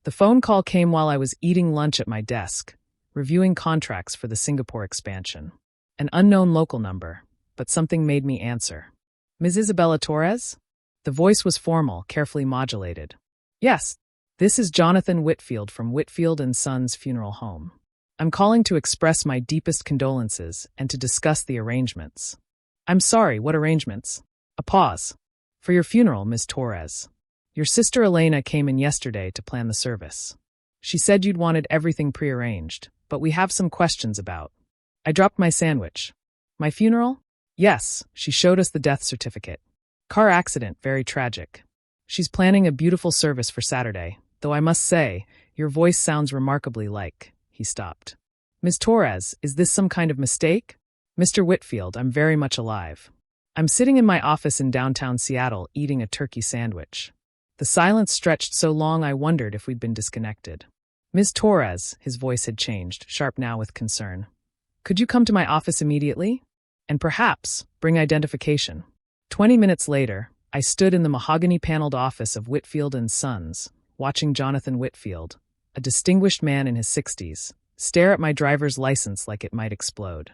The phone call came while I was eating lunch at my desk, reviewing contracts for the Singapore expansion. An unknown local number, but something made me answer. Ms. Isabella Torres? The voice was formal, carefully modulated. Yes, this is Jonathan Whitfield from Whitfield Sons Funeral Home. I'm calling to express my deepest condolences and to discuss the arrangements. I'm sorry, what arrangements? A pause. For your funeral, Ms. Torres. Your sister Elena came in yesterday to plan the service. She said you'd wanted everything prearranged, but we have some questions about. I dropped my sandwich. My funeral? Yes, she showed us the death certificate. Car accident, very tragic. She's planning a beautiful service for Saturday, though I must say, your voice sounds remarkably like. He stopped. Ms. Torres, is this some kind of mistake? Mr. Whitfield, I'm very much alive. I'm sitting in my office in downtown Seattle eating a turkey sandwich. The silence stretched so long I wondered if we'd been disconnected. Ms. Torres, his voice had changed, sharp now with concern. Could you come to my office immediately? And perhaps bring identification. 20 minutes later, I stood in the mahogany-paneled office of Whitfield & Sons, watching Jonathan Whitfield, a distinguished man in his 60s, stare at my driver's license like it might explode.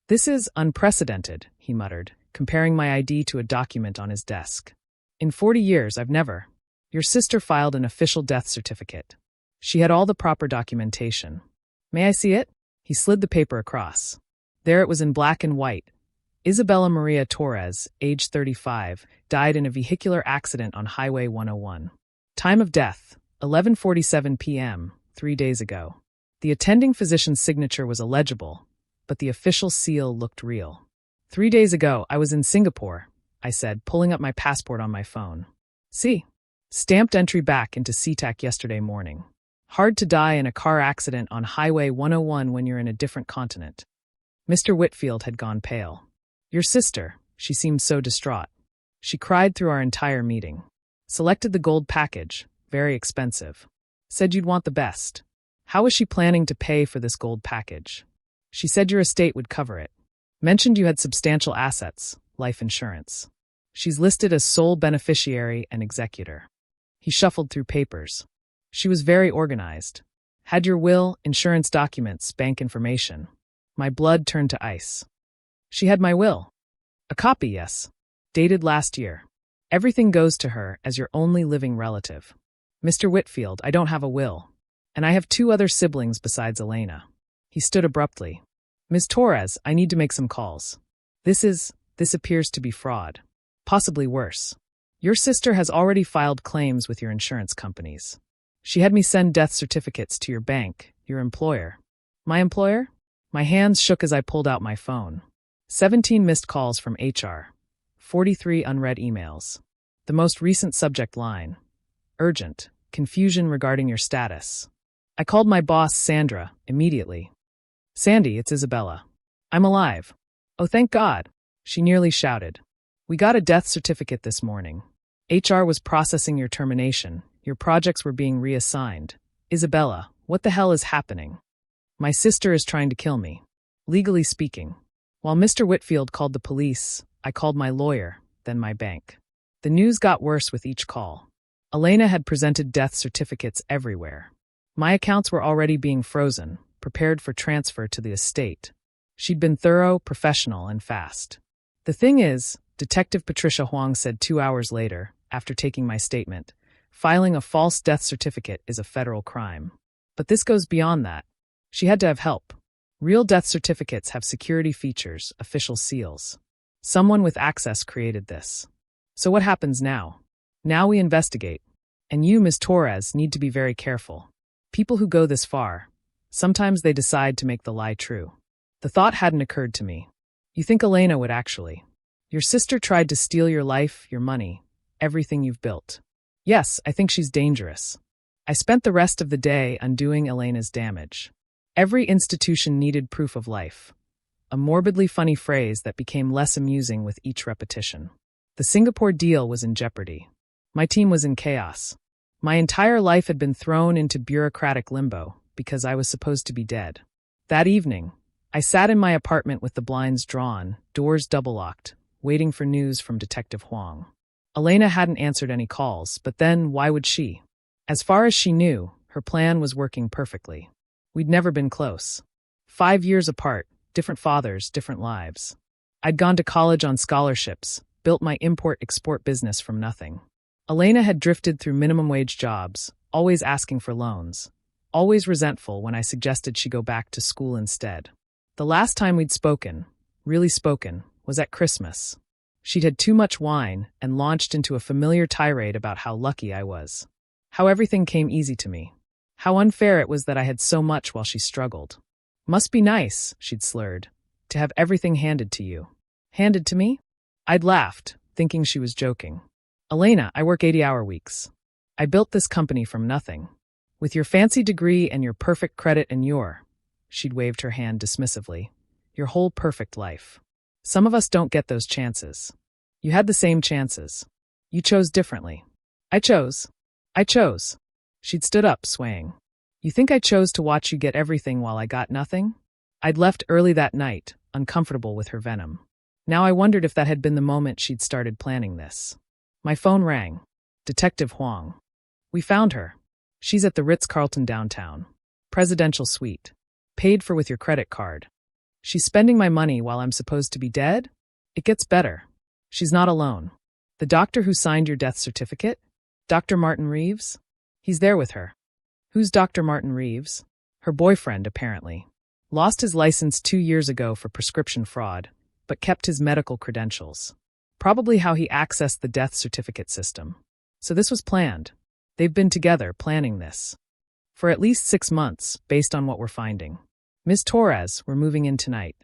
This is unprecedented, he muttered, comparing my ID to a document on his desk. In 40 years, I've never. Your sister filed an official death certificate. She had all the proper documentation. May I see it? He slid the paper across. There it was in black and white. Isabella Maria Torres, age 35, died in a vehicular accident on Highway 101. Time of death, 11:47 p.m., 3 days ago. The attending physician's signature was illegible, but the official seal looked real. 3 days ago, I was in Singapore, I said, pulling up my passport on my phone. See? Stamped entry back into SeaTac yesterday morning. Hard to die in a car accident on Highway 101 when you're in a different continent. Mr. Whitfield had gone pale. Your sister, she seemed so distraught. She cried through our entire meeting. Selected the gold package, very expensive. Said you'd want the best. How was she planning to pay for this gold package? She said your estate would cover it. Mentioned you had substantial assets, life insurance. She's listed as sole beneficiary and executor. He shuffled through papers. She was very organized. Had your will, insurance documents, bank information. My blood turned to ice. She had my will. A copy, yes. Dated last year. Everything goes to her as your only living relative. Mr. Whitfield, I don't have a will. And I have 2 other siblings besides Elena. He stood abruptly. Ms. Torres, I need to make some calls. This appears to be fraud. Possibly worse. Your sister has already filed claims with your insurance companies. She had me send death certificates to your bank, your employer. My employer? My hands shook as I pulled out my phone. 17 missed calls from HR. 43 unread emails. The most recent subject line. Urgent. Confusion regarding your status. I called my boss, Sandra, immediately. Sandy, it's Isabella. I'm alive. Oh, thank God. She nearly shouted. We got a death certificate this morning. HR was processing your termination. Your projects were being reassigned. Isabella, what the hell is happening? My sister is trying to kill me. Legally speaking. While Mr. Whitfield called the police, I called my lawyer, then my bank. The news got worse with each call. Elena had presented death certificates everywhere. My accounts were already being frozen, prepared for transfer to the estate. She'd been thorough, professional, and fast. The thing is, Detective Patricia Huang said 2 hours later, after taking my statement, filing a false death certificate is a federal crime. But this goes beyond that. She had to have help. Real death certificates have security features, official seals. Someone with access created this. So what happens now? Now we investigate. And you, Ms. Torres, need to be very careful. People who go this far, sometimes they decide to make the lie true. The thought hadn't occurred to me. You think Elena would actually? Your sister tried to steal your life, your money, everything you've built. Yes, I think she's dangerous. I spent the rest of the day undoing Elena's damage. Every institution needed proof of life. A morbidly funny phrase that became less amusing with each repetition. The Singapore deal was in jeopardy. My team was in chaos. My entire life had been thrown into bureaucratic limbo because I was supposed to be dead. That evening, I sat in my apartment with the blinds drawn, doors double-locked, waiting for news from Detective Huang. Elena hadn't answered any calls, but then why would she? As far as she knew, Her plan was working perfectly. We'd never been close. 5 years apart, different fathers, different lives. I'd gone to college on scholarships, built my import-export business from nothing. Elena had drifted through minimum-wage jobs, always asking for loans, always resentful when I suggested she go back to school instead. The last time we'd spoken, really spoken, was at Christmas. She'd had too much wine and launched into a familiar tirade about how lucky I was. How everything came easy to me. How unfair it was that I had so much while she struggled. Must be nice, she'd slurred, to have everything handed to you. Handed to me? I'd laughed, thinking she was joking. Elena, I work 80-hour weeks. I built this company from nothing. With your fancy degree and your perfect credit and she'd waved her hand dismissively, your whole perfect life. Some of us don't get those chances. You had the same chances. You chose differently. I chose. She'd stood up, swaying. You think I chose to watch you get everything while I got nothing? I'd left early that night, uncomfortable with her venom. Now I wondered if that had been the moment she'd started planning this. My phone rang. Detective Huang. We found her. She's at the Ritz-Carlton downtown. Presidential suite. Paid for with your credit card. She's spending my money while I'm supposed to be dead? It gets better. She's not alone. The doctor who signed your death certificate? Dr. Martin Reeves? He's there with her. Who's Dr. Martin Reeves? Her boyfriend, apparently. Lost his license 2 years ago for prescription fraud, but kept his medical credentials. Probably how he accessed the death certificate system. So this was planned. They've been together planning this. For at least 6 months, based on what we're finding. Ms. Torres, we're moving in tonight.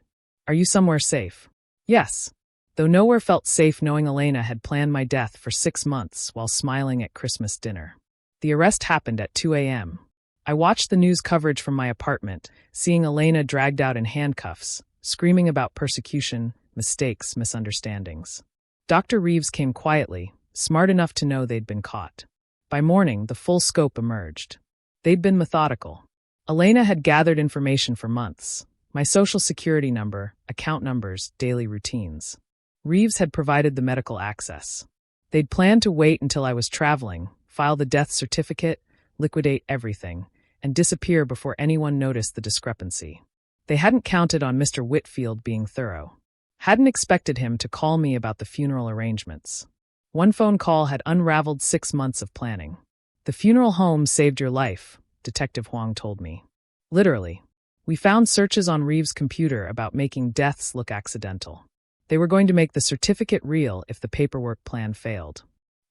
Are you somewhere safe? Yes. Though nowhere felt safe knowing Elena had planned my death for 6 months while smiling at Christmas dinner. The arrest happened at 2 a.m. I watched the news coverage from my apartment, seeing Elena dragged out in handcuffs, screaming about persecution, mistakes, misunderstandings. Dr. Reeves came quietly, smart enough to know they'd been caught. By morning, the full scope emerged. They'd been methodical. Elena had gathered information for months. My social security number, account numbers, daily routines. Reeves had provided the medical access. They'd planned to wait until I was traveling, file the death certificate, liquidate everything, and disappear before anyone noticed the discrepancy. They hadn't counted on Mr. Whitfield being thorough. Hadn't expected him to call me about the funeral arrangements. One phone call had unraveled 6 months of planning. The funeral home saved your life, Detective Huang told me. Literally. We found searches on Reeves' computer about making deaths look accidental. They were going to make the certificate real if the paperwork plan failed.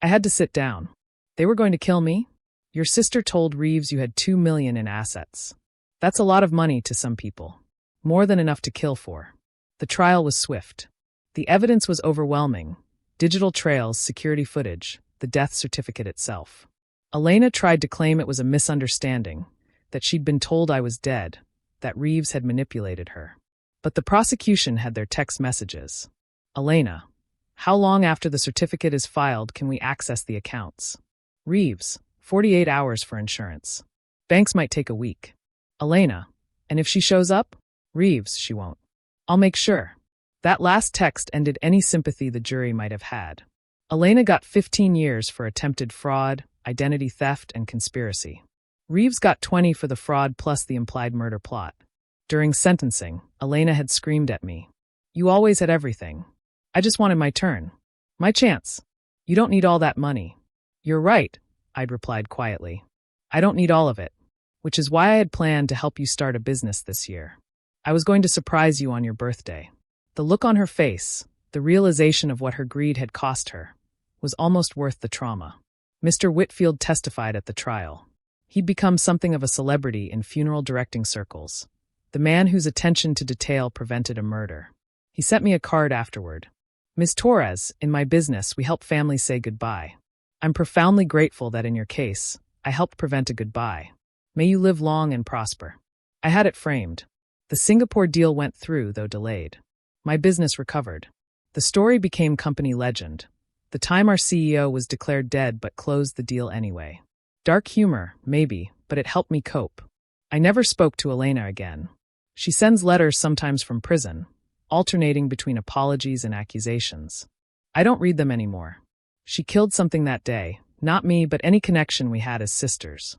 I had to sit down. They were going to kill me? Your sister told Reeves you had $2 million in assets. That's a lot of money to some people. More than enough to kill for. The trial was swift. The evidence was overwhelming. Digital trails, security footage, the death certificate itself. Elena tried to claim it was a misunderstanding, that she'd been told I was dead, that Reeves had manipulated her. But the prosecution had their text messages. Elena, how long after the certificate is filed can we access the accounts? Reeves, 48 hours for insurance. Banks might take a week. Elena, and if she shows up? Reeves, she won't. I'll make sure. That last text ended any sympathy the jury might have had. Elena got 15 years for attempted fraud, identity theft, and conspiracy. Reeves got 20 for the fraud plus the implied murder plot. During sentencing, Elena had screamed at me. You always had everything. I just wanted my turn. My chance. You don't need all that money. You're right, I'd replied quietly. I don't need all of it. Which is why I had planned to help you start a business this year. I was going to surprise you on your birthday. The look on her face, the realization of what her greed had cost her, was almost worth the trauma. Mr. Whitfield testified at the trial. He'd become something of a celebrity in funeral directing circles. The man whose attention to detail prevented a murder. He sent me a card afterward. Ms. Torres, in my business, we help families say goodbye. I'm profoundly grateful that in your case, I helped prevent a goodbye. May you live long and prosper. I had it framed. The Singapore deal went through, though delayed. My business recovered. The story became company legend. The time our CEO was declared dead but closed the deal anyway. Dark humor, maybe, but it helped me cope. I never spoke to Elena again. She sends letters sometimes from prison, alternating between apologies and accusations. I don't read them anymore. She killed something that day, not me but any connection we had as sisters.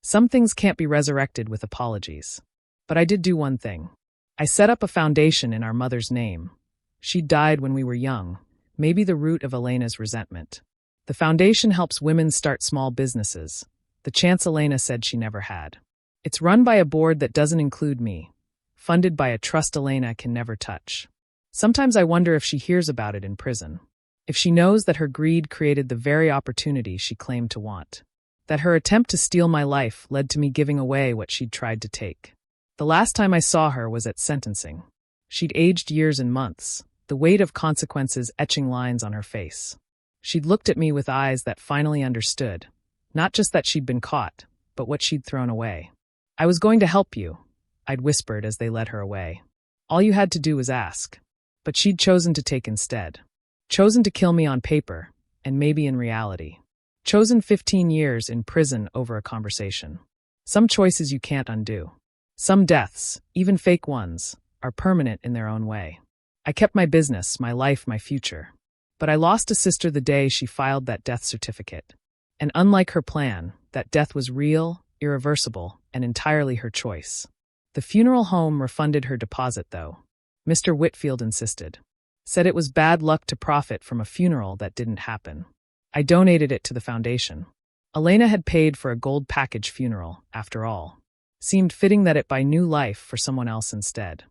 Some things can't be resurrected with apologies. But I did do one thing. I set up a foundation in our mother's name. She died when we were young, maybe the root of Elena's resentment. The foundation helps women start small businesses, the chance Elena said she never had. It's run by a board that doesn't include me, funded by a trust Elena can never touch. Sometimes I wonder if she hears about it in prison. If she knows that her greed created the very opportunity she claimed to want. That her attempt to steal my life led to me giving away what she'd tried to take. The last time I saw her was at sentencing. She'd aged years and months, the weight of consequences etching lines on her face. She'd looked at me with eyes that finally understood, not just that she'd been caught, but what she'd thrown away. I was going to help you, I'd whispered as they led her away. All you had to do was ask. But she'd chosen to take instead. Chosen to kill me on paper, and maybe in reality. Chosen 15 years in prison over a conversation. Some choices you can't undo. Some deaths, even fake ones, are permanent in their own way. I kept my business, my life, my future. But I lost a sister the day she filed that death certificate. And unlike her plan, that death was real, irreversible, and entirely her choice. The funeral home refunded her deposit, though. Mr. Whitfield insisted. Said it was bad luck to profit from a funeral that didn't happen. I donated it to the foundation. Elena had paid for a gold package funeral, after all. Seemed fitting that it buy new life for someone else instead.